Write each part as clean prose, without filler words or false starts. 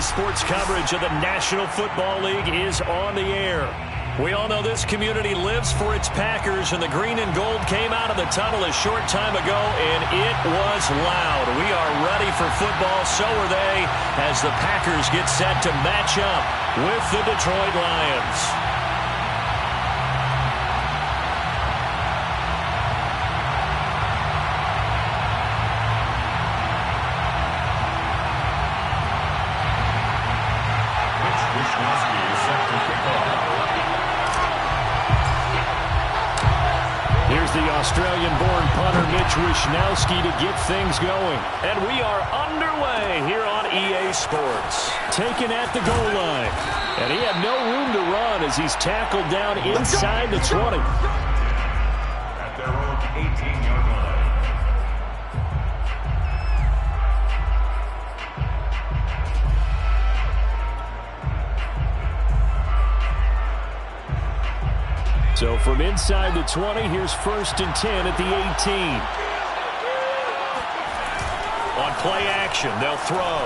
Sports coverage of the National Football League is on the air. We all know this community lives for its Packers, and the green and gold came out of the tunnel a short time ago, and it was loud. We are ready for football, so are they, as the Packers get set to match up with the Detroit Lions. The Australian-born punter Mitch Wishnowsky to get things going. And we are underway here on EA Sports. Taken at the goal line. And he had no room to run as he's tackled down inside the 20. At their own 18-yard line. So from inside the 20, here's 1st and 10 at the 18. On play action, they'll throw.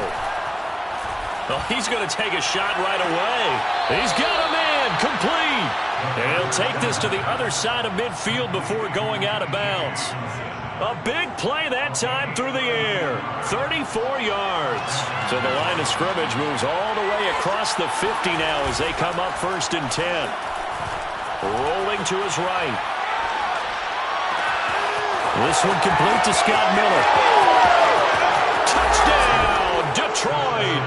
Well, he's going to take a shot right away. He's got a man, complete. And he'll take this to the other side of midfield before going out of bounds. A big play that time through the air. 34 yards. So the line of scrimmage moves all the way across the 50 now as they come up 1st and 10. Rolling to his right. This one complete to Scott Miller. Touchdown, Detroit!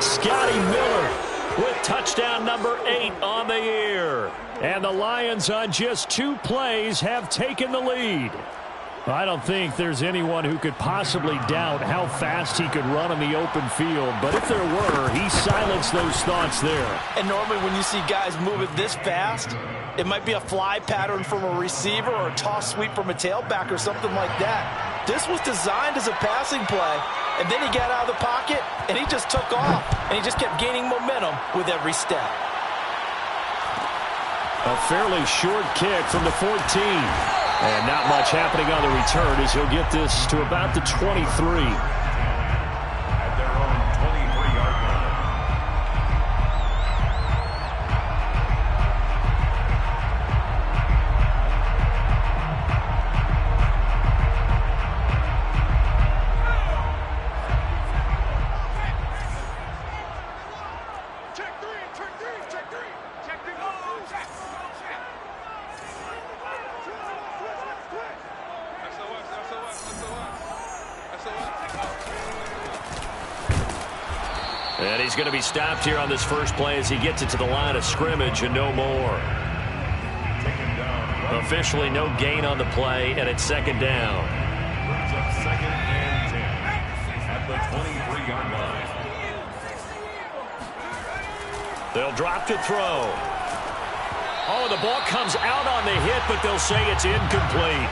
Scotty Miller with touchdown number 8 on the year. And the Lions on just 2 plays have taken the lead. I don't think there's anyone who could possibly doubt how fast he could run in the open field. But if there were, he silenced those thoughts there. And normally when you see guys move it this fast, it might be a fly pattern from a receiver or a toss sweep from a tailback or something like that. This was designed as a passing play. And then he got out of the pocket, and he just took off. And he just kept gaining momentum with every step. A fairly short kick from the 14. And not much happening on the return as he'll get this to about the 23. At their own 23-yard line. And he's going to be stopped here on this first play as he gets it to the line of scrimmage and no more. Officially no gain on the play, and it's 2nd down. Brings up 2nd and 10 at the 23-yard line. They'll drop to throw. Oh, the ball comes out on the hit, but they'll say it's incomplete.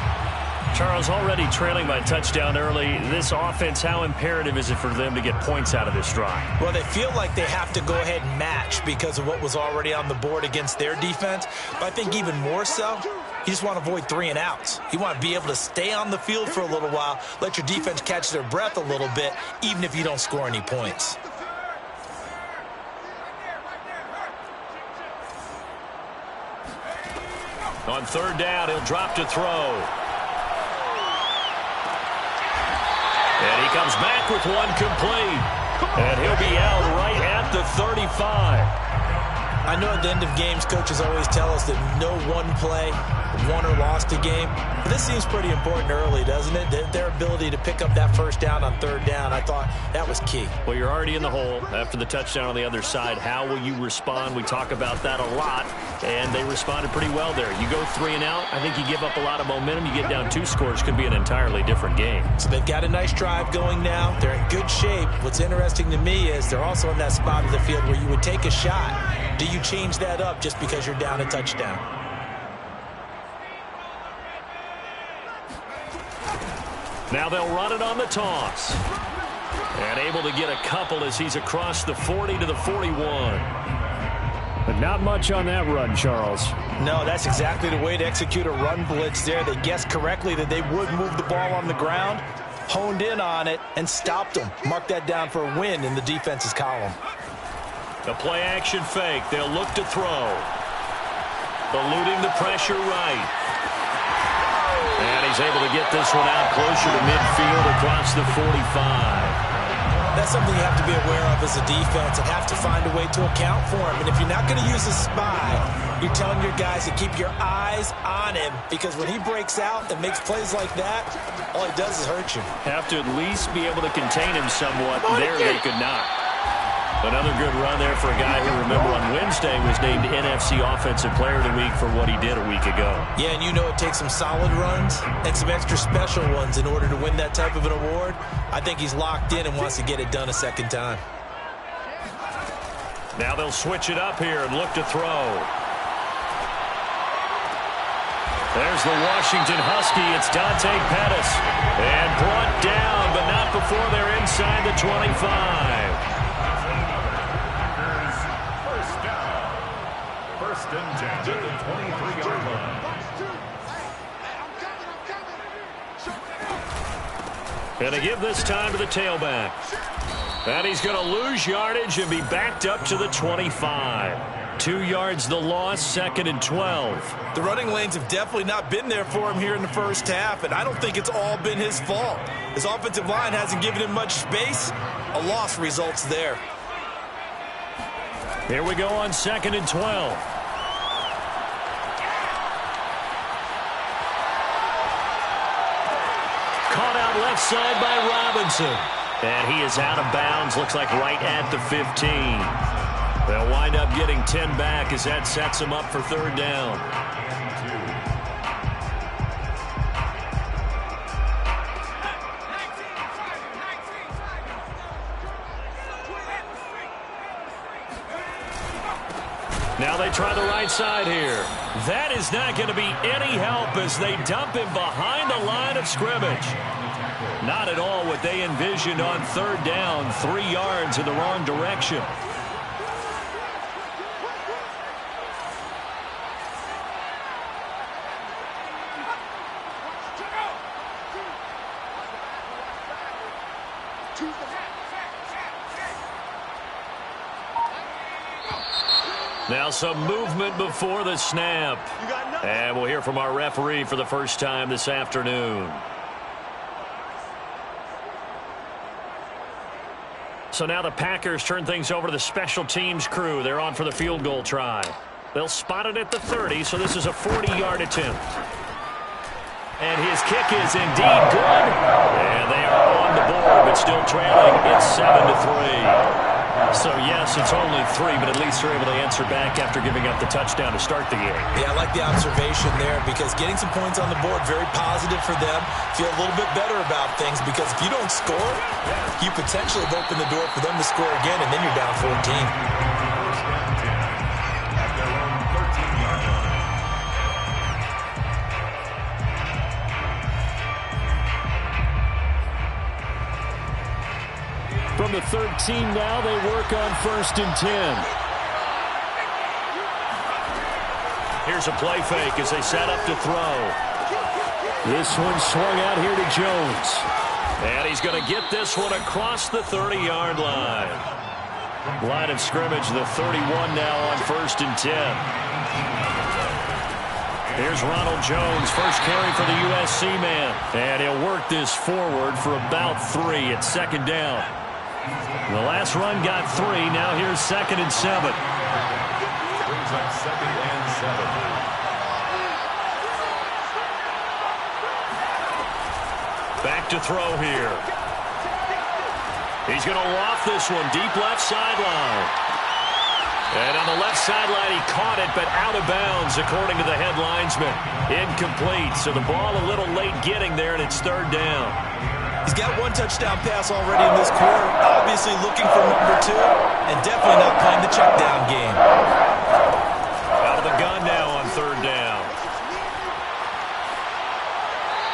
Charles, already trailing by touchdown early. This offense, how imperative is it for them to get points out of this drive? Well, they feel like they have to go ahead and match because of what was already on the board against their defense. But I think even more so, you just want to avoid 3 and outs. You want to be able to stay on the field for a little while, let your defense catch their breath a little bit, even if you don't score any points. On 3rd down, he'll drop to throw. And he comes back with one complete. And he'll be out right at the 35. I know at the end of games, coaches always tell us that no one play won or lost a game. But this seems pretty important early, doesn't it? Their ability to pick up that 1st down on 3rd down, I thought that was key. Well, you're already in the hole after the touchdown on the other side. How will you respond? We talk about that a lot, and they responded pretty well there. You go 3 and out, I think you give up a lot of momentum. You get down 2 scores, could be an entirely different game. So they've got a nice drive going now. They're in good shape. What's interesting to me is they're also in that spot of the field where you would take a shot. Do you change that up just because you're down a touchdown? Now they'll run it on the toss. And able to get a couple as he's across the 40 to the 41. But not much on that run, Charles. No, that's exactly the way to execute a run blitz there. They guessed correctly that they would move the ball on the ground. honed in on it, and stopped them. Mark that down for a win in the defense's column. The play action fake. They'll look to throw. Eluding the pressure right. And he's able to get this one out closer to midfield across the 45. That's something you have to be aware of as a defense and have to find a way to account for him. And if you're not going to use a spy, you're telling your guys to keep your eyes on him, because when he breaks out and makes plays like that, all he does is hurt you. Have to at least be able to contain him somewhat. There they could not. Another good run there for a guy who, remember, on Wednesday was named NFC Offensive Player of the Week for what he did a week ago. Yeah, and you know it takes some solid runs and some extra special ones in order to win that type of an award. I think he's locked in and wants to get it done a second time. Now they'll switch it up here and look to throw. There's the Washington Husky. It's Dante Pettis. And brought down, but not before they're inside the 25. First and 10 at the 23-yard line. Gonna give this time to the tailback. And he's going to lose yardage and be backed up to the 25. 2 yards the loss, 2nd and 12. The running lanes have definitely not been there for him here in the first half, and I don't think it's all been his fault. His offensive line hasn't given him much space. A loss results there. Here we go on 2nd and 12. Caught out left side by Robinson. And he is out of bounds, looks like right at the 15. They'll wind up getting 10 back as that sets them up for 3rd down. Now they try the right side here. That is not going to be any help as they dump him behind the line of scrimmage. Not at all what they envisioned on 3rd down. 3 yards in the wrong direction. Now some movement before the snap. And we'll hear from our referee for the first time this afternoon. So now the Packers turn things over to the special teams crew. They're on for the field goal try. They'll spot it at the 30, so this is a 40-yard attempt. And his kick is indeed good. And they are on the board, but still trailing. It's 7-3. So, yes, it's only 3, but at least they're able to answer back after giving up the touchdown to start the game. Yeah, I like the observation there, because getting some points on the board, very positive for them. Feel a little bit better about things, because if you don't score, you potentially have opened the door for them to score again, and then you're down 14. From the 13 now, they work on 1st and 10. Here's a play fake as they set up to throw. This one swung out here to Jones. And he's going to get this one across the 30-yard line. Line of scrimmage, the 31 now on 1st and 10. Here's Ronald Jones, first carry for the USC man. And he'll work this forward for about 3 at 2nd down. The last run got 3. Now here's 2nd and 7. Brings up 2nd and 7. Back to throw here. He's going to loft this one deep left sideline. And on the left sideline, he caught it, but out of bounds, according to the head linesman. Incomplete, so the ball a little late getting there, and it's 3rd down. He's got 1 touchdown pass already in this quarter, obviously looking for number 2, and definitely not playing the check down game. Out of the gun now on 3rd down.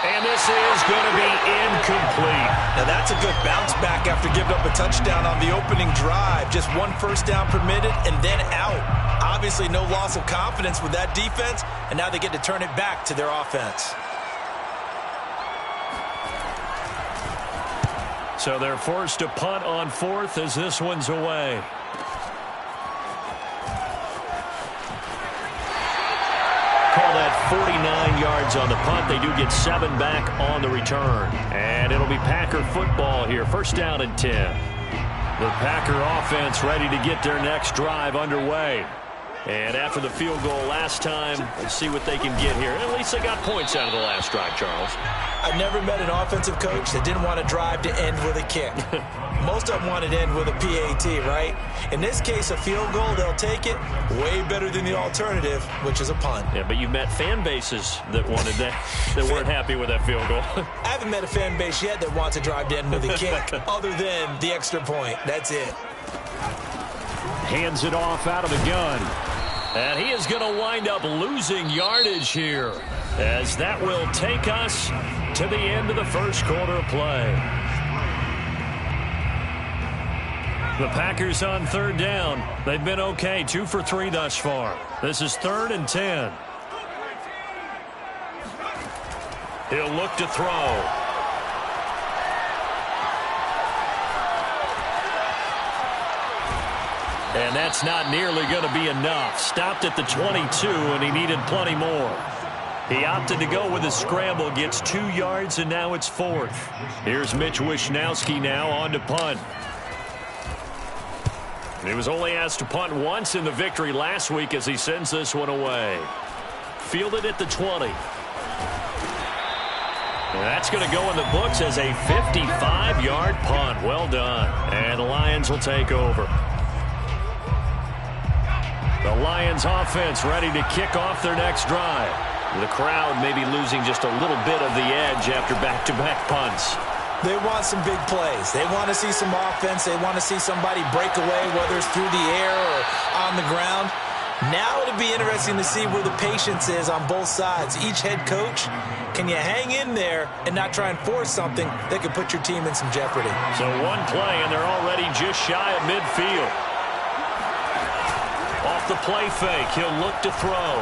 And this is going to be incomplete. Now that's a good bounce back after giving up a touchdown on the opening drive. Just 1 first down permitted and then out. Obviously no loss of confidence with that defense, and now they get to turn it back to their offense. So they're forced to punt on fourth as this one's away. Call that 49 yards on the punt. They do get 7 back on the return. And it'll be Packer football here. First down and 10. The Packer offense ready to get their next drive underway. And after the field goal last time, let's see what they can get here. At least they got points out of the last drive, Charles. I've never met an offensive coach that didn't want to drive to end with a kick. Most of them wanted to end with a PAT, right? In this case, a field goal, they'll take it. Way better than the alternative, which is a punt. Yeah, but you've met fan bases that wanted that weren't happy with that field goal. I haven't met a fan base yet that wants to drive to end with a kick other than the extra point. That's it. Hands it off out of the gun. And he is going to wind up losing yardage here, as that will take us to the end of the first quarter of play. The Packers on third down. They've been okay, 2 for 3 thus far. This is 3rd and 10. He'll look to throw. And that's not nearly going to be enough. Stopped at the 22, and he needed plenty more. He opted to go with a scramble, gets 2 yards, and now it's 4th. Here's Mitch Wishnowski now on to punt. He was only asked to punt once in the victory last week as he sends this one away. Fielded at the 20. And that's going to go in the books as a 55-yard punt. Well done. And the Lions will take over. The Lions offense ready to kick off their next drive. The crowd may be losing just a little bit of the edge after back-to-back punts. They want some big plays. They want to see some offense. They want to see somebody break away, whether it's through the air or on the ground. Now it'll be interesting to see where the patience is on both sides. Each head coach, can you hang in there and not try and force something that could put your team in some jeopardy? So one play, and they're already just shy of midfield. Off the play fake, he'll look to throw.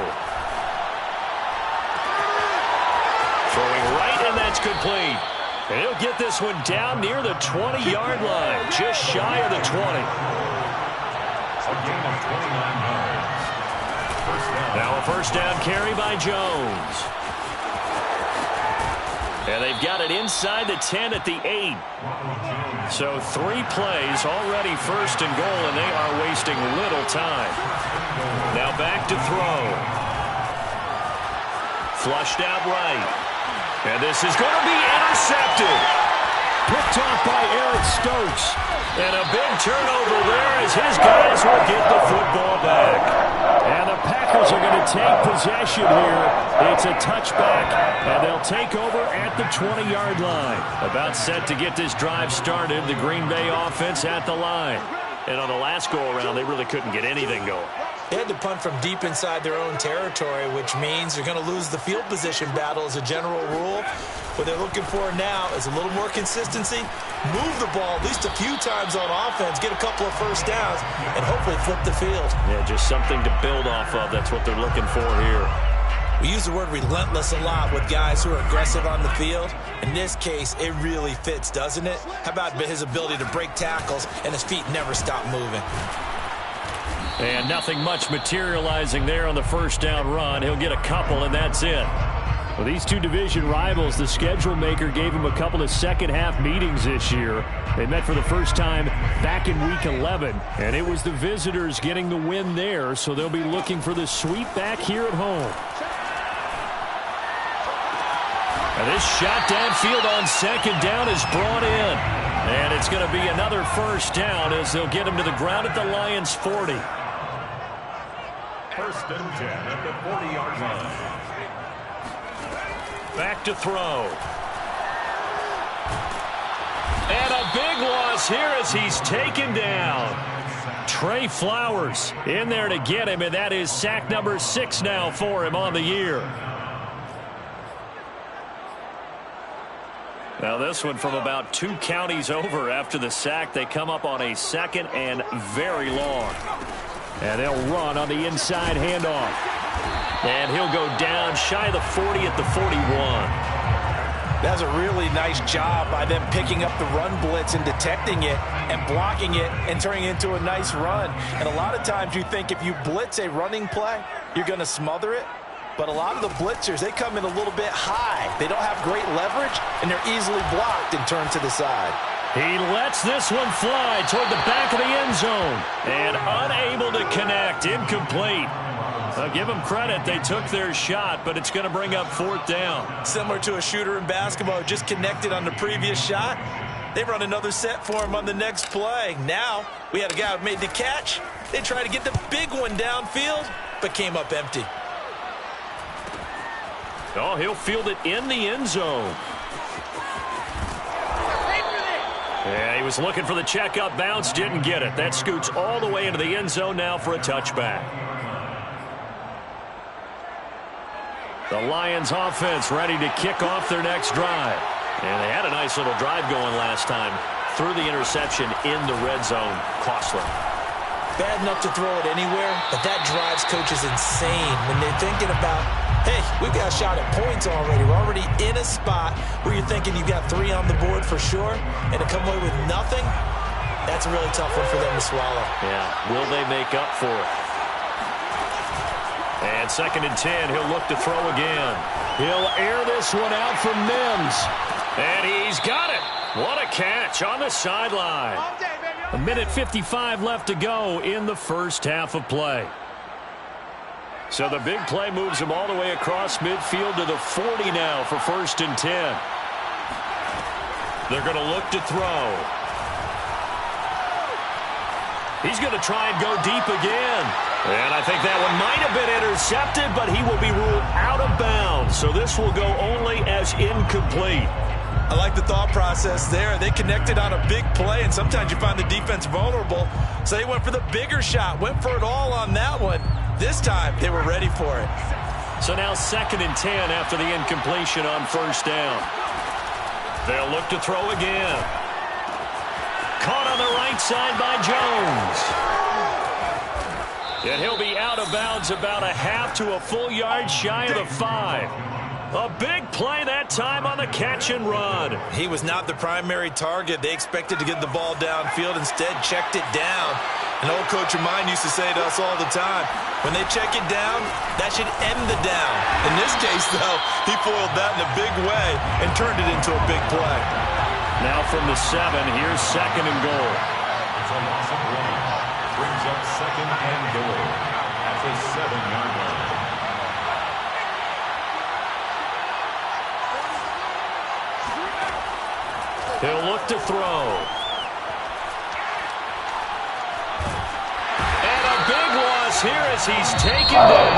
Throwing right, and that's complete. And he'll get this one down near the 20-yard line, just shy of the 20. A gain of 29 yards. Now a first down carry by Jones. And they've got it inside the 10 at the 8. So 3 plays already first and goal, and they are wasting little time. Now back to throw. Flushed out right. And this is going to be intercepted. Picked off by Eric Stokes. And a big turnover there as his guys will get the football back. And the Packers are going to take possession here. It's a touchback, and they'll take over at the 20-yard line. About set to get this drive started, the Green Bay offense at the line. And on the last go-around, they really couldn't get anything going. They had to punt from deep inside their own territory, which means they're going to lose the field position battle as a general rule. What they're looking for now is a little more consistency, move the ball at least a few times on offense, get a couple of first downs, and hopefully flip the field. Yeah, just something to build off of. That's what they're looking for here. We use the word relentless a lot with guys who are aggressive on the field. In this case, it really fits, doesn't it? How about his ability to break tackles and his feet never stop moving? And nothing much materializing there on the first down run. He'll get a couple, and that's it. Well, these two division rivals, the schedule maker gave them a couple of second-half meetings this year. They met for the first time back in Week 11, and it was the visitors getting the win there, so they'll be looking for the sweep back here at home. And this shot downfield on second down is brought in. And it's going to be another first down as they'll get him to the ground at the Lions' 40. First and 10 at the 40-yard line. Back to throw. And a big loss here as he's taken down. Trey Flowers in there to get him, and that is sack number 6 now for him on the year. Now this one from about 2 counties over after the sack. They come up on a second and very long. And they'll run on the inside handoff. And he'll go down shy of the 40 at the 41. That's a really nice job by them picking up the run blitz and detecting it and blocking it and turning it into a nice run. And a lot of times you think if you blitz a running play, you're going to smother it. But a lot of the blitzers, they come in a little bit high. They don't have great leverage, and they're easily blocked and turned to the side. He lets this one fly toward the back of the end zone. And unable to connect, incomplete. I'll give them credit. They took their shot, but it's going to bring up 4th down. Similar to a shooter in basketball, just connected on the previous shot. They run another set for him on the next play. Now, we had a guy who made the catch. They tried to get the big one downfield, but came up empty. Oh, he'll field it in the end zone. Yeah, he was looking for the check-up bounce, didn't get it. That scoots all the way into the end zone now for a touchback. The Lions offense ready to kick off their next drive. And they had a nice little drive going last time. Threw the interception in the red zone. Costly. Bad enough to throw it anywhere, but that drives coaches insane when they're thinking about, hey, we've got a shot at points already. We're already in a spot where you're thinking you've got 3 on the board for sure, and to come away with nothing, that's a really tough one for them to swallow. Yeah, will they make up for it? And 2nd and 10, he'll look to throw again. He'll air this one out for Mims. And he's got it. What a catch on the sideline. A minute 55 left to go in the first half of play. So the big play moves him all the way across midfield to the 40 now for 1st and 10. They're going to look to throw. He's going to try and go deep again. And I think that one might have been intercepted, but he will be ruled out of bounds. So this will go only as incomplete. I like the thought process there. They connected on a big play, and sometimes you find the defense vulnerable. So they went for the bigger shot, went for it all on that one. This time, they were ready for it. So now 2nd and 10 after the incompletion on 1st down. They'll look to throw again. Caught on the right side by Jones. And he'll be out of bounds about a half to a full yard shy of the 5. A big play that time on the catch and run. He was not the primary target. They expected to get the ball downfield. Instead, checked it down. An old coach of mine used to say to us all the time, when they check it down, that should end the down. In this case, though, he foiled that in a big way and turned it into a big play. Now from the 7, here's 2nd and goal. It's a loss of 1. Brings up 2nd and goal at the 7-yard line. He'll look to throw. And a big loss here as he's taken down.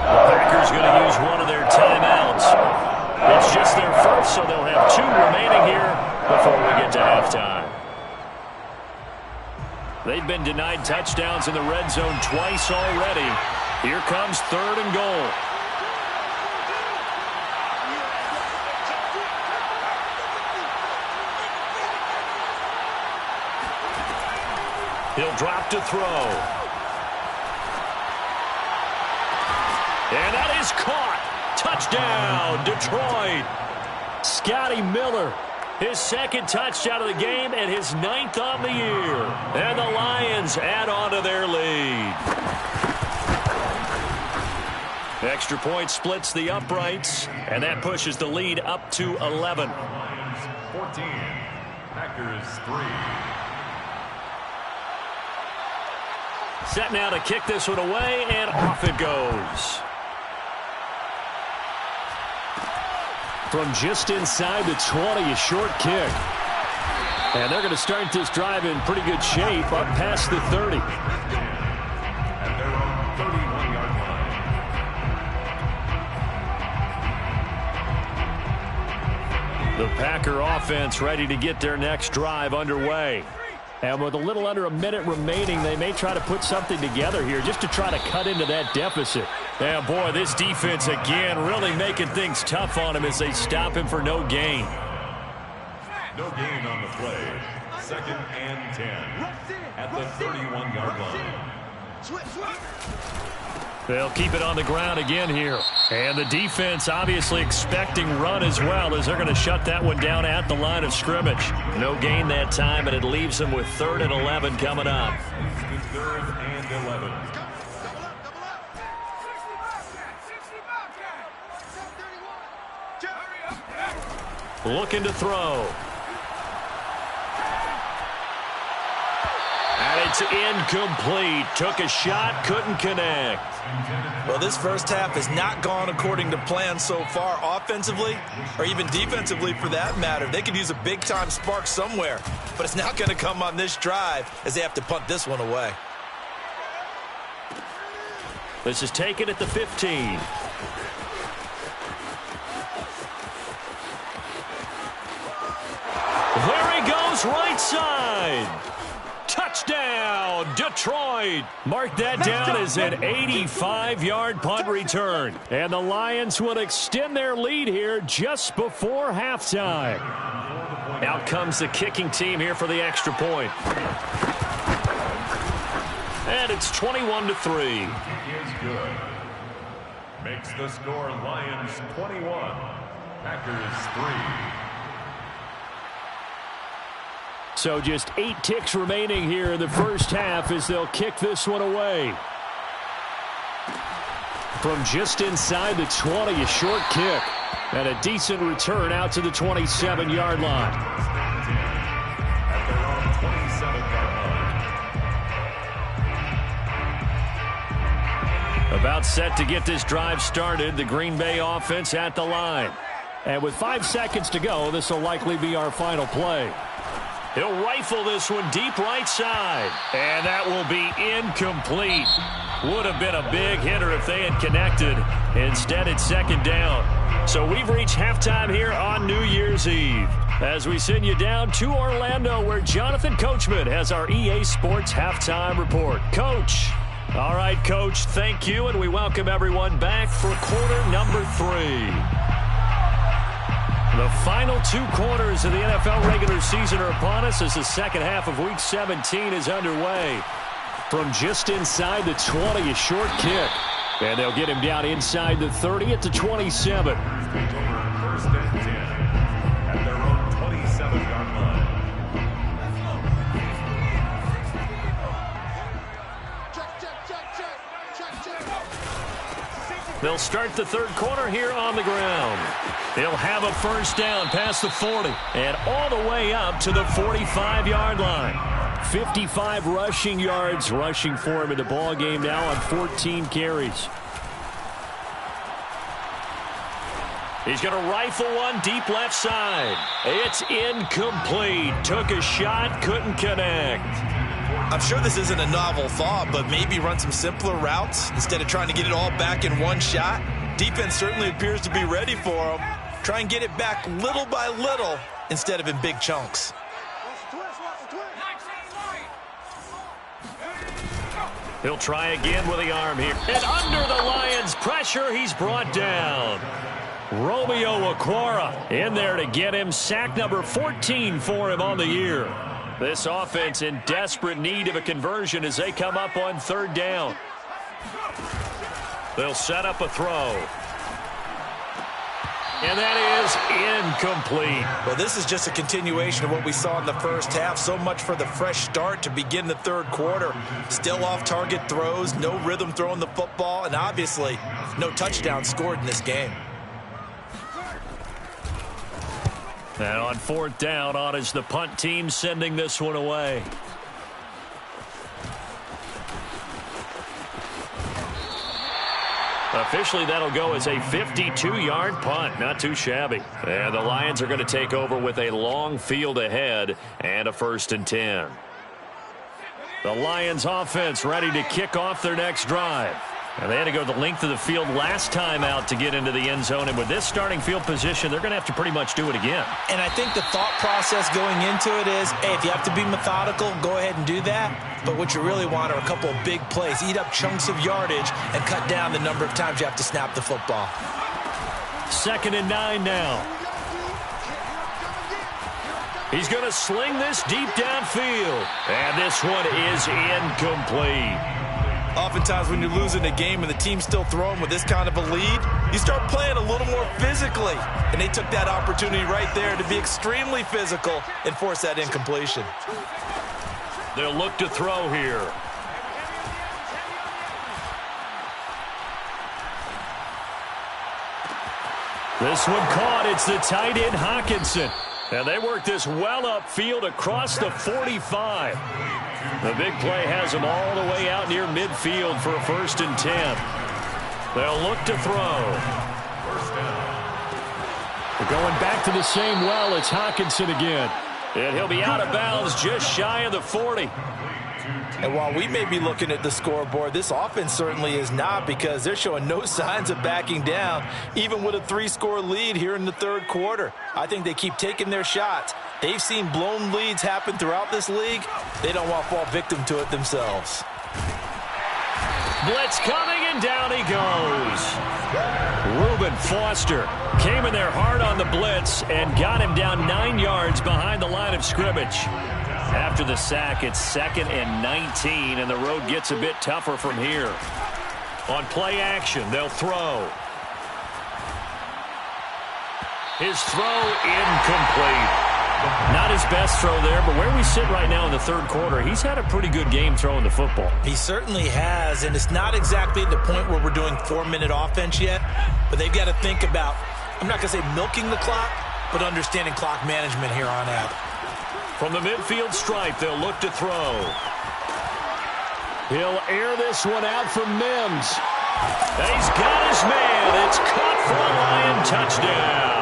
The Packers going to use one of their timeouts. It's just their first, so they'll have 2 remaining here before we get to halftime. They've been denied touchdowns in the red zone twice already. Here comes 3rd and goal. He'll drop to throw. And that is caught. Touchdown, Detroit. Scotty Miller, his 2nd touchdown of the game and his 9th on the year. And the Lions add on to their lead. Extra point splits the uprights, and that pushes the lead up to 11. 14, Packers 3. Set now to kick this one away, and off it goes. From just inside the 20, a short kick. And they're going to start this drive in pretty good shape up past the 30. At their own 31-yard line. The Packer offense ready to get their next drive underway. And with a little under a minute remaining, they may try to put something together here just to try to cut into that deficit. And boy, this defense again really making things tough on him as they stop him for no gain. No gain on the play. 2nd and 10 at the 31-yard line. They'll keep it on the ground again here. And the defense obviously expecting run as well, as they're going to shut that one down at the line of scrimmage. No gain that time, and it leaves them with 3rd and 11 coming up. 3rd and 11. Looking to throw. And it's incomplete. Took a shot, couldn't connect. Well, this first half has not gone according to plan so far, offensively or even defensively for that matter. They could use a big-time spark somewhere, but it's not going to come on this drive as they have to punt this one away. This is taken at the 15. There he goes, right side. Touchdown, Detroit. Mark that down as an 85-yard punt return. And the Lions will extend their lead here just before halftime. Out comes the kicking team here for the extra point. And it's 21-3. Is good. Makes the score Lions 21, Packers 3. So just 8 ticks remaining here in the first half as they'll kick this one away. From just inside the 20, a short kick. And a decent return out to the 27-yard line. At their own 27-yard line. About set to get this drive started, the Green Bay offense at the line. And with 5 seconds to go, this will likely be our final play. He'll rifle this one deep right side. And that will be incomplete. Would have been a big hitter if they had connected. Instead, it's 2nd down. So we've reached halftime here on New Year's Eve. As we send you down to Orlando, where Jonathan Coachman has our EA Sports Halftime Report. Coach. All right, Coach, thank you, and we welcome everyone back for quarter number 3. The final 2 quarters of the NFL regular season are upon us as the second half of Week 17 is underway. From just inside the 20, a short kick. And they'll get him down inside the 30 at the 27. 1st and 10 at their own 27-yard line. They'll start the 3rd quarter here on the ground. They'll have a first down past the 40 and all the way up to the 45-yard line. 55 rushing yards rushing for him in the ball game now on 14 carries. He's going to rifle one deep left side. It's incomplete. Took a shot, couldn't connect. I'm sure this isn't a novel thought, but maybe run some simpler routes instead of trying to get it all back in one shot. Defense certainly appears to be ready for him. Try and get it back little by little instead of in big chunks. He'll try again with the arm here. And under the Lions' pressure, he's brought down. Romeo Okwara in there to get him. Sack number 14 for him on the year. This offense in desperate need of a conversion as they come up on 3rd down. They'll set up a throw. And that is incomplete. Well, this is just a continuation of what we saw in the first half. So much for the fresh start to begin the 3rd quarter. Still off-target throws, no rhythm throwing the football, and obviously no touchdown scored in this game. And on 4th down, on is the punt team sending this one away. Officially, that'll go as a 52-yard punt. Not too shabby. And the Lions are going to take over with a long field ahead and a 1st and 10. The Lions offense ready to kick off their next drive. And they had to go the length of the field last time out to get into the end zone. And with this starting field position, they're going to have to pretty much do it again. And I think the thought process going into it is, hey, if you have to be methodical, go ahead and do that. But what you really want are a couple of big plays. Eat up chunks of yardage and cut down the number of times you have to snap the football. 2nd and 9 now. He's going to sling this deep downfield. And this one is incomplete. Oftentimes when you're losing a game and the team's still throwing with this kind of a lead, you start playing a little more physically. And they took that opportunity right there to be extremely physical and force that incompletion. They'll look to throw here. This one caught. It's the tight end, Hawkinson. And they work this well upfield across the 45. The big play has them all the way out near midfield for a 1st and 10. They'll look to throw. They're going back to the same well. It's Hawkinson again. And he'll be out of bounds just shy of the 40. And while we may be looking at the scoreboard, this offense certainly is not, because they're showing no signs of backing down, even with a 3-score lead here in the 3rd quarter. I think they keep taking their shots. They've seen blown leads happen throughout this league. They don't want to fall victim to it themselves. Blitz coming, and down he goes. Reuben Foster came in there hard on the blitz and got him down 9 yards behind the line of scrimmage. After the sack, it's 2nd and 19, and the road gets a bit tougher from here. On play action, they'll throw. His throw incomplete. Not his best throw there, but where we sit right now in the 3rd quarter, he's had a pretty good game throwing the football. He certainly has, and it's not exactly at the point where we're doing 4-minute offense yet, but they've got to think about, I'm not going to say milking the clock, but understanding clock management here on out. From the midfield stripe, they'll look to throw. He'll air this one out for Mims. And he's got his man. It's caught for a Lion touchdown.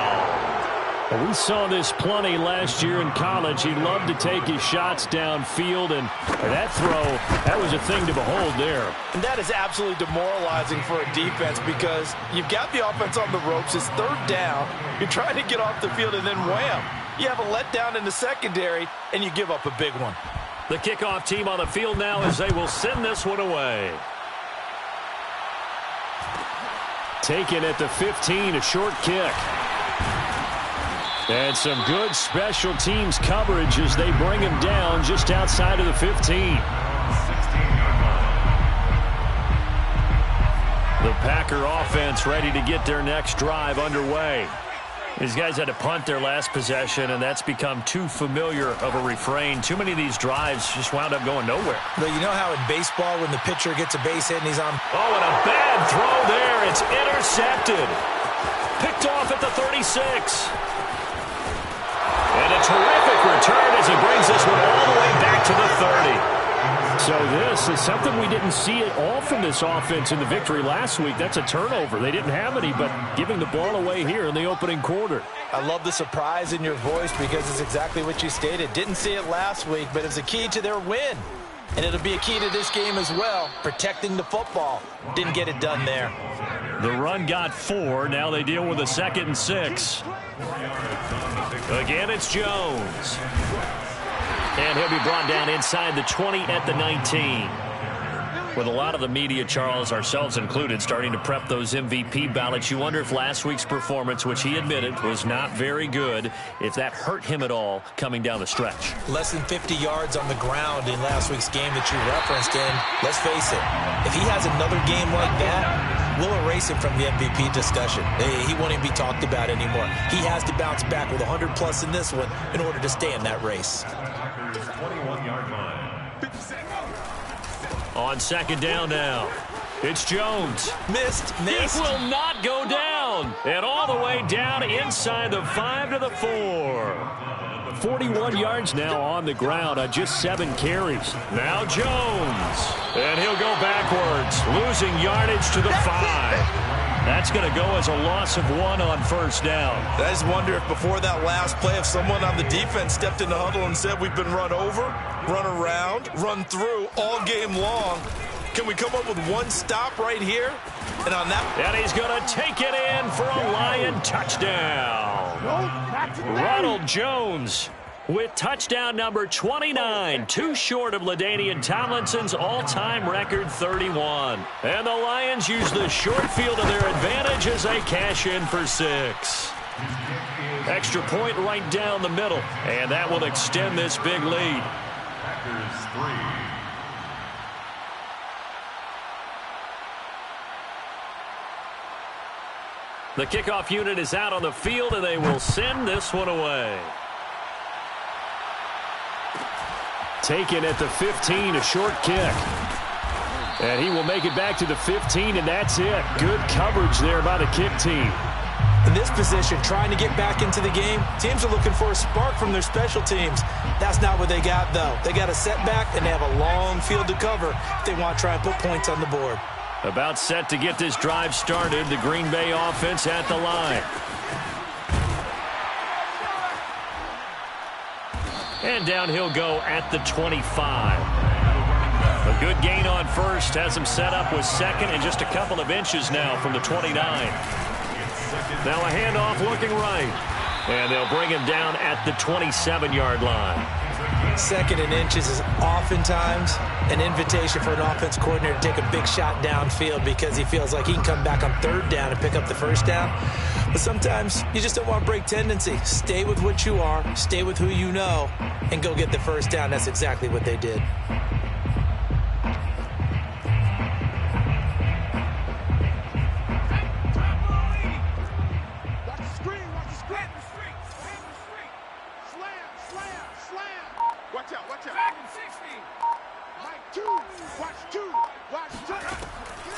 Well, we saw this plenty last year in college. He loved to take his shots downfield, and that throw, that was a thing to behold there. And that is absolutely demoralizing for a defense, because you've got the offense on the ropes. It's 3rd down. You're trying to get off the field, and then wham. You have a letdown in the secondary, and you give up a big one. The kickoff team on the field now as they will send this one away. Taken at the 15, a short kick. And some good special teams coverage as they bring him down just outside of the 15. The Packer offense ready to get their next drive underway. These guys had to punt their last possession, and that's become too familiar of a refrain. Too many of these drives just wound up going nowhere. But you know how in baseball when the pitcher gets a base hit and he's on... Oh, and a bad throw there. It's intercepted. Picked off at the 36. And a terrific return as he brings this one all the way back to the 30. So this is something we didn't see at all from this offense in the victory last week. That's a turnover. They didn't have any, but giving the ball away here in the opening quarter. I love the surprise in your voice, because it's exactly what you stated. Didn't see it last week, but it's a key to their win. And it'll be a key to this game as well, protecting the football. Didn't get it done there. The run got 4. Now they deal with a 2nd and 6. Again, it's Jones. And he'll be brought down inside the 20 at the 19. With a lot of the media, Charles, ourselves included, starting to prep those MVP ballots, you wonder if last week's performance, which he admitted was not very good, if that hurt him at all coming down the stretch. Less than 50 yards on the ground in last week's game that you referenced, and let's face it, if he has another game like that, we'll erase him from the MVP discussion. He won't even be talked about anymore. He has to bounce back with 100-plus in this one in order to stay in that race. 21-yard line. On 2nd down now, it's Jones. Missed. He will not go down. And all the way down inside the 5 to the 4. 41 yards now on the ground on just 7 carries. Now Jones. And he'll go backwards, losing yardage to the 5. That's going to go as a loss of 1 on 1st down. I just wonder if before that last play, if someone on the defense stepped in the huddle and said, we've been run over, run around, run through all game long. Can we come up with one stop right here? And on that... And he's going to take it in for a Lion touchdown. Ronald Jones with touchdown number 29, too short of LaDainian Tomlinson's all-time record 31. And the Lions use the short field to their advantage as they cash in for 6. Extra point right down the middle, and that will extend this big lead. Packers 3. The kickoff unit is out on the field, and they will send this one away. Taken at the 15, a short kick. And he will make it back to the 15, and that's it. Good coverage there by the kick team. In this position, trying to get back into the game, teams are looking for a spark from their special teams. That's not what they got, though. They got a setback, and they have a long field to cover if they want to try and put points on the board. About set to get this drive started, the Green Bay offense at the line. And down he'll go at the 25. A good gain on first has him set up with second and just a couple of inches now from the 29. Now a handoff looking right. And they'll bring him down at the 27-yard line. Second and inches is oftentimes an invitation for an offense coordinator to take a big shot downfield because he feels like he can come back on third down and pick up the first down. But sometimes you just don't want to break tendency. Stay with what you are, stay with who you know, and go get the first down. That's exactly what they did.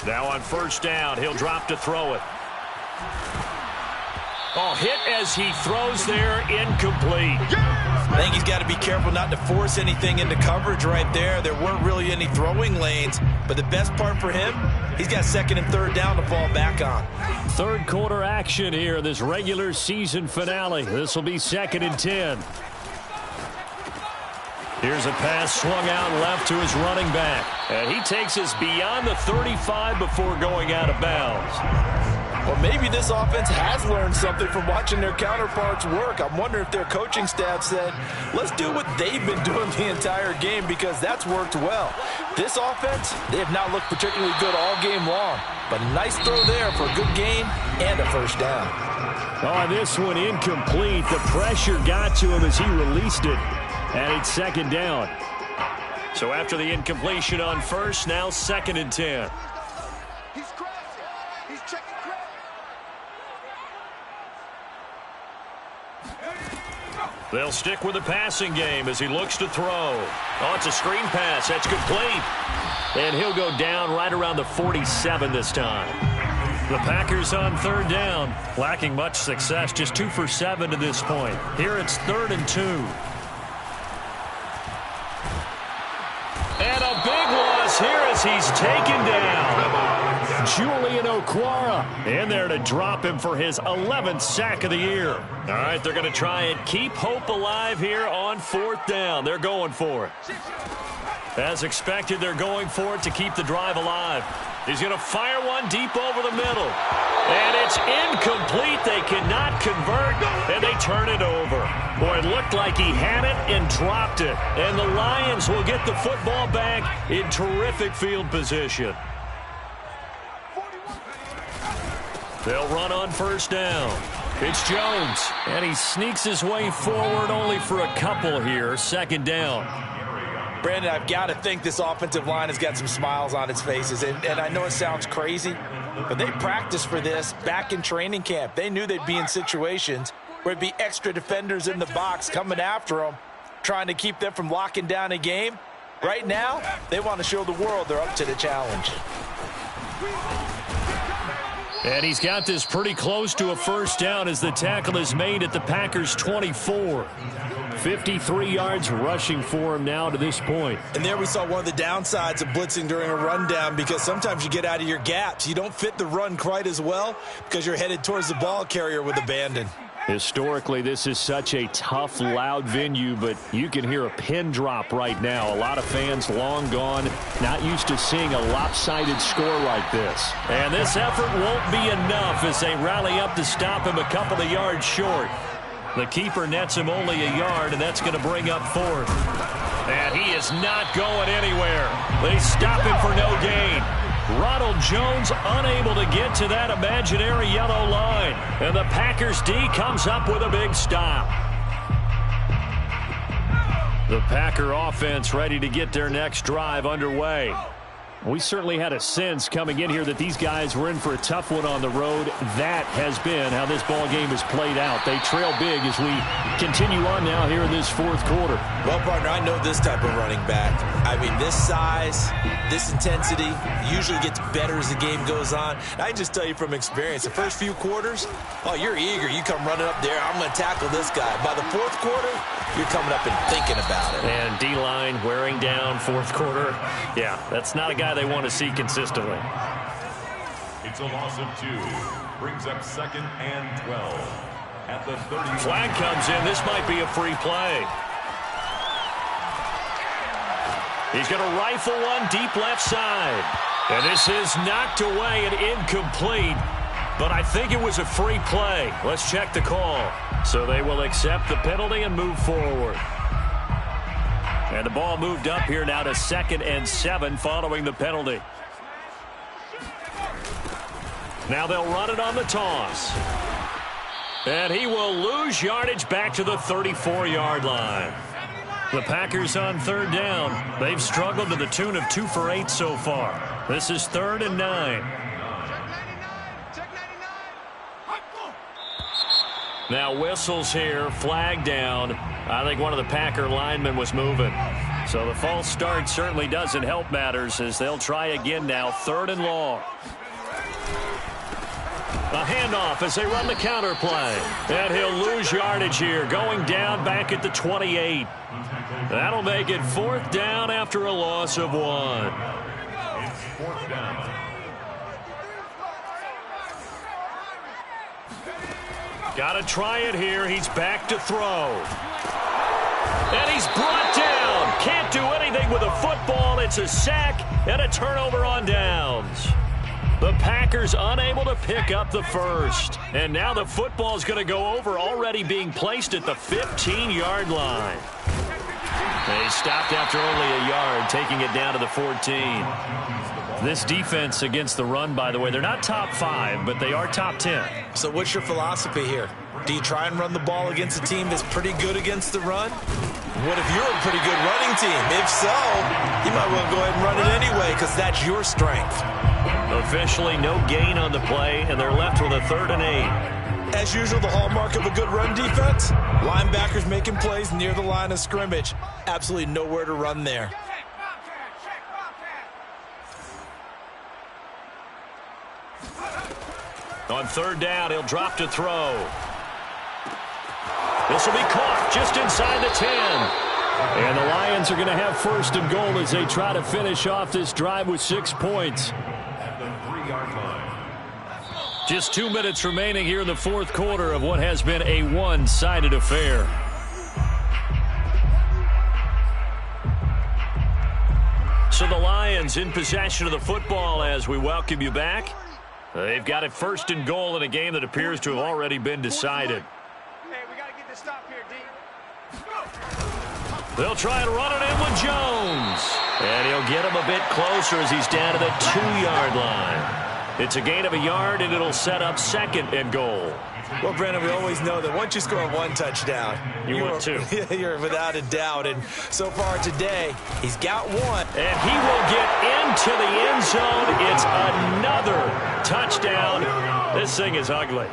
Now on first down, he'll drop to throw it. Oh, hit as he throws there, incomplete. I think he's got to be careful not to force anything into coverage right there. There weren't really any throwing lanes, but the best part for him, he's got second and third down to fall back on. Third quarter action here, this regular season finale. This will be 2nd and 10. Here's a pass swung out left to his running back. And he takes us beyond the 35 before going out of bounds. Well, maybe this offense has learned something from watching their counterparts work. I'm wondering if their coaching staff said, let's do what they've been doing the entire game because that's worked well. This offense, they have not looked particularly good all game long. But a nice throw there for a good gain and a first down. Oh, this one incomplete. The pressure got to him as he released it. And it's 2nd down. So after the incompletion on first, now 2nd and 10. He's crossing. He's checking credit. They'll stick with the passing game as he looks to throw. Oh, it's a screen pass. That's complete. And he'll go down right around the 47 this time. The Packers on third down, lacking much success, just 2 for 7 to this point. Here it's 3rd and 2. And a big loss here as he's taken down. Julian Okwara in there to drop him for his 11th sack of the year. All right, they're going to try and keep hope alive here on 4th down. They're going for it. As expected, they're going for it to keep the drive alive. He's going to fire one deep over the middle. And it's incomplete. They cannot convert, and they turn it over. Boy, it looked like he had it and dropped it. And the Lions will get the football back in terrific field position. They'll run on first down. It's Jones, and he sneaks his way forward only for a couple here. 2nd down. Brandon, I've got to think this offensive line has got some smiles on its faces. And I know it sounds crazy, but they practiced for this back in training camp. They knew they'd be in situations where it'd be extra defenders in the box coming after them, trying to keep them from locking down a game. Right now, they want to show the world they're up to the challenge. And he's got this pretty close to a first down as the tackle is made at the Packers' 24. 53 yards rushing for him now to this point. And there we saw one of the downsides of blitzing during a rundown because sometimes you get out of your gaps. You don't fit the run quite as well because you're headed towards the ball carrier with abandon. Historically, this is such a tough, loud venue, but you can hear a pin drop right now. A lot of fans long gone, not used to seeing a lopsided score like this. And this effort won't be enough as they rally up to stop him a couple of yards short. The keeper nets him only a yard, and that's going to bring up 4th. And he is not going anywhere. They stop him for no gain. Ronald Jones unable to get to that imaginary yellow line. And the Packers D comes up with a big stop. The Packer offense ready to get their next drive underway. We certainly had a sense coming in here that these guys were in for a tough one on the road. That has been how this ball game has played out. They trail big as we continue on now here in this fourth quarter. Well, partner, I know this type of running back. I mean, this size, this intensity usually gets better as the game goes on. And I can just tell you from experience, the first few quarters, oh, you're eager. You come running up there, I'm going to tackle this guy. By the fourth quarter, you're coming up and thinking about it. And D-line wearing down fourth quarter. Yeah, that's not a guy they want to see consistently. It's a loss of 2. Brings up 2nd and 12. At the 30. Flag comes in. This might be a free play. He's going to rifle one deep left side. And this is knocked away and incomplete. But I think it was a free play. Let's check the call. So they will accept the penalty and move forward. And the ball moved up here now to 2nd and 7 following the penalty. Now they'll run it on the toss. And he will lose yardage back to the 34-yard line. The Packers on 3rd down. They've struggled to the tune of 2 for 8 so far. This is 3rd and 9. Now whistles here, flag down. I think one of the Packer linemen was moving. So the false start certainly doesn't help matters as they'll try again now, 3rd and long. A handoff as they run the counter play. And he'll lose yardage here, going down back at the 28. That'll make it 4th down after a loss of 1. It's 4th down. Got to try it here. He's back to throw. And he's brought down. Can't do anything with a football. It's a sack and a turnover on downs. The Packers unable to pick up the first. And now the football's going to go over, already being placed at the 15-yard line. They stopped after only a yard, taking it down to the 14. This defense against the run, by the way, they're not top 5, but they are top 10. So what's your philosophy here? Do you try and run the ball against a team that's pretty good against the run? What if you're a pretty good running team? If so, you might well go ahead and run it anyway because that's your strength. Officially no gain on the play, and they're left with a 3rd and 8. As usual, the hallmark of a good run defense, linebackers making plays near the line of scrimmage. Absolutely nowhere to run there. On 3rd down, he'll drop to throw. This will be caught just inside the 10. And the Lions are going to have 1st and goal as they try to finish off this drive with 6 points. At the 3-yard line. Just 2 minutes remaining here in the fourth quarter of what has been a one-sided affair. So the Lions in possession of the football as we welcome you back. They've got it 1st and goal in a game that appears to have already been decided. Hey, we got to get this stop here, D. They'll try and run it in with Jones. And he'll get him a bit closer as he's down to the 2-yard line. It's a gain of a yard, and it'll set up 2nd and goal. Well, Brandon, we always know that once you score 1 touchdown, want 2. You're without a doubt. And so far today, he's got 1. And he will get into the end zone. It's another touchdown. This thing is ugly.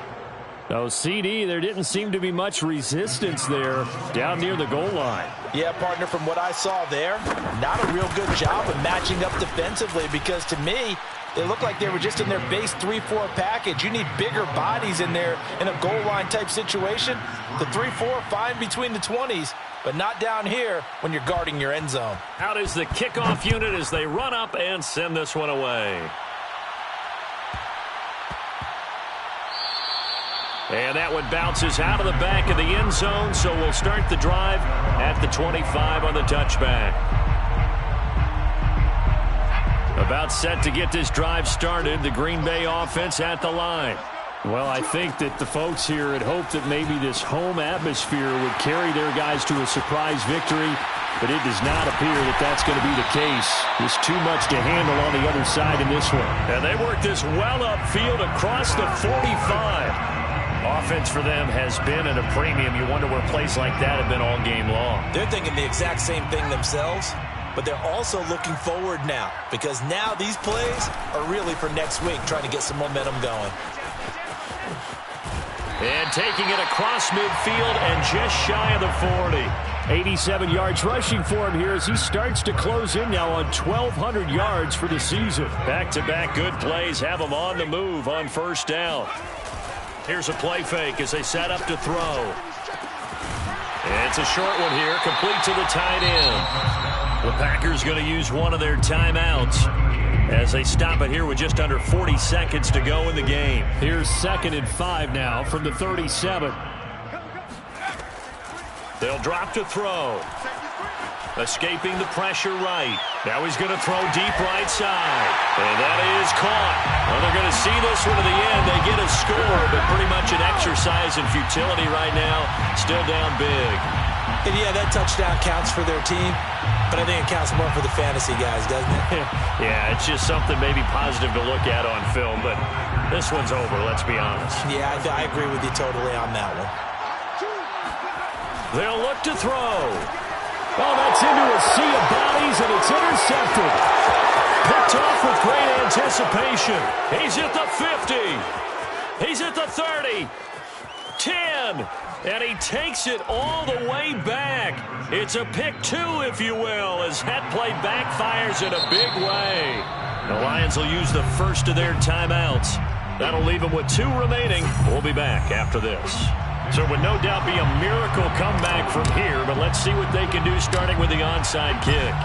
Oh, CD, there didn't seem to be much resistance there down near the goal line. Yeah, partner, from what I saw there, not a real good job of matching up defensively because to me, it looked like they were just in their base 3-4 package. You need bigger bodies in there in a goal line type situation. The 3-4, fine between the 20s, but not down here when you're guarding your end zone. Out is the kickoff unit as they run up and send this one away. And that one bounces out of the back of the end zone, so we'll start the drive at the 25 on the touchback. About set to get this drive started, the Green Bay offense at the line. Well, I think that the folks here had hoped that maybe this home atmosphere would carry their guys to a surprise victory, but it does not appear that that's going to be the case. There's too much to handle on the other side in this one. And they work this well upfield across the 45. Offense for them has been at a premium. You wonder where plays like that have been all game long. They're thinking the exact same thing themselves. but they're also looking forward now because now these plays are really for next week, trying to get some momentum going. And taking it across midfield and just shy of the 40. 87 yards rushing for him here as he starts to close in now on 1,200 yards for the season. Back-to-back good plays have him on the move on first down. Here's a play fake as they set up to throw. It's a short one here, complete to the tight end. The Packers going to use one of their timeouts as they stop it here with just under 40 seconds to go in the game. Here's 2nd and 5 now from the 37. They'll drop to throw. Escaping the pressure right. Now he's going to throw deep right side. And that is caught. Well, they're going to see this one to the end. They get a score, but pretty much an exercise in futility right now. Still down big. And yeah, that touchdown counts for their team, but I think it counts more for the fantasy guys, doesn't it? Yeah, it's just something maybe positive to look at on film, but this one's over, let's be honest. Yeah, I agree with you totally on that one. They'll look to throw. Oh, that's into a sea of bodies, and it's intercepted. Picked off with great anticipation. He's at the 50. He's at the 30. 10. And he takes it all the way back. It's a pick 2, if you will, as that play backfires in a big way. The Lions will use the first of their timeouts. That'll leave them with 2 remaining. We'll be back after this. So it would no doubt be a miracle comeback from here, but let's see what they can do starting with the onside kick.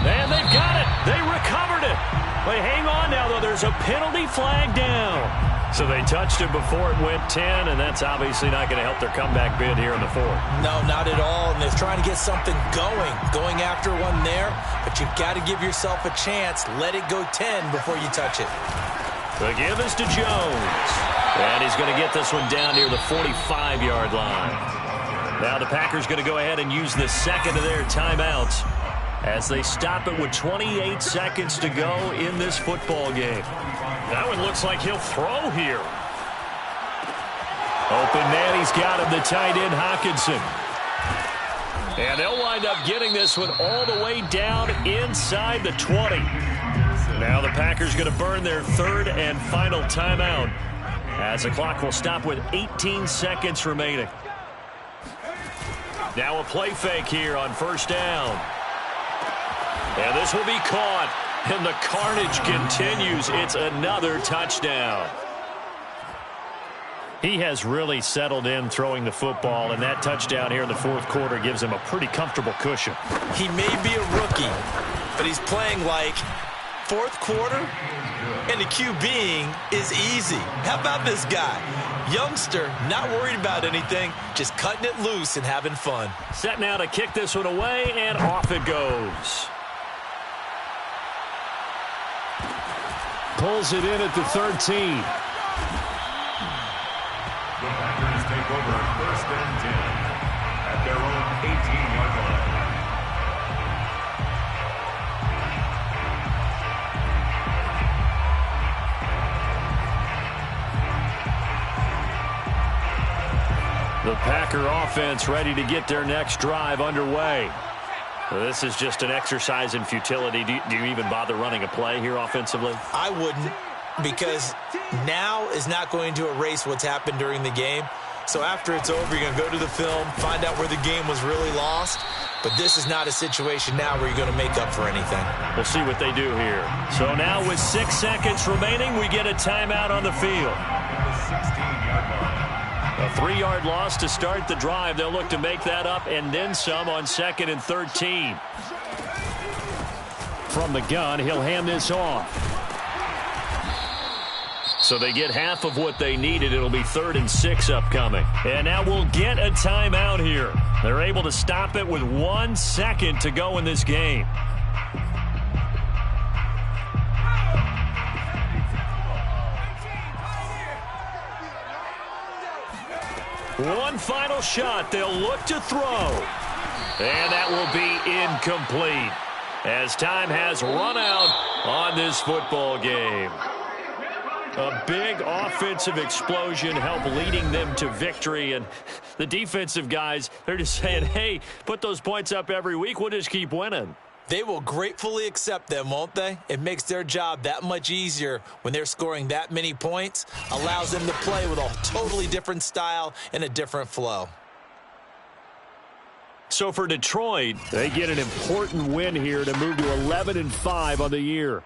And they've got it. They recovered it. Wait, hang on now, though. There's a penalty flag down. So they touched it before it went 10, and that's obviously not going to help their comeback bid here in the 4th. No, not at all, and they're trying to get something going after one there, but you've got to give yourself a chance. Let it go 10 before you touch it. The give is to Jones. And he's going to get this one down near the 45-yard line. Now the Packers going to go ahead and use the second of their timeouts as they stop it with 28 seconds to go in this football game. That one looks like he'll throw here. Open man, he's got him, the tight end Hockenson. And they'll wind up getting this one all the way down inside the 20. Now the Packers going to burn their 3rd and final timeout as the clock will stop with 18 seconds remaining. Now a play fake here on first down. And this will be caught. And the carnage continues. It's another touchdown. He has really settled in throwing the football, and that touchdown here in the 4th quarter gives him a pretty comfortable cushion. He may be a rookie, but he's playing like 4th quarter, and the QBing is easy. How about this guy? Youngster, not worried about anything, just cutting it loose and having fun. Set now to kick this one away, and off it goes. Pulls it in at the 13. The Packers take over 1st and 10 at their own 18-yard line. The Packer offense ready to get their next drive underway. This is just an exercise in futility. Do you even bother running a play here offensively? I wouldn't, because now is not going to erase what's happened during the game. So after it's over, you're going to go to the film, find out where the game was really lost. But this is not a situation now where you're going to make up for anything. We'll see what they do here. So now with 6 seconds remaining, we get a timeout on the field. A 3-yard loss to start the drive. They'll look to make that up and then some on 2nd and 13. From the gun, he'll hand this off. So they get half of what they needed. It'll be 3rd and 6 upcoming. And now we'll get a timeout here. They're able to stop it with 1 second to go in this game. One final shot. They'll look to throw. And that will be incomplete as time has run out on this football game. A big offensive explosion helped leading them to victory. And the defensive guys, they're just saying, hey, put those points up every week. We'll just keep winning. They will gratefully accept them, won't they? It makes their job that much easier when they're scoring that many points. Allows them to play with a totally different style and a different flow. So for Detroit, they get an important win here to move to 11-5 on the year.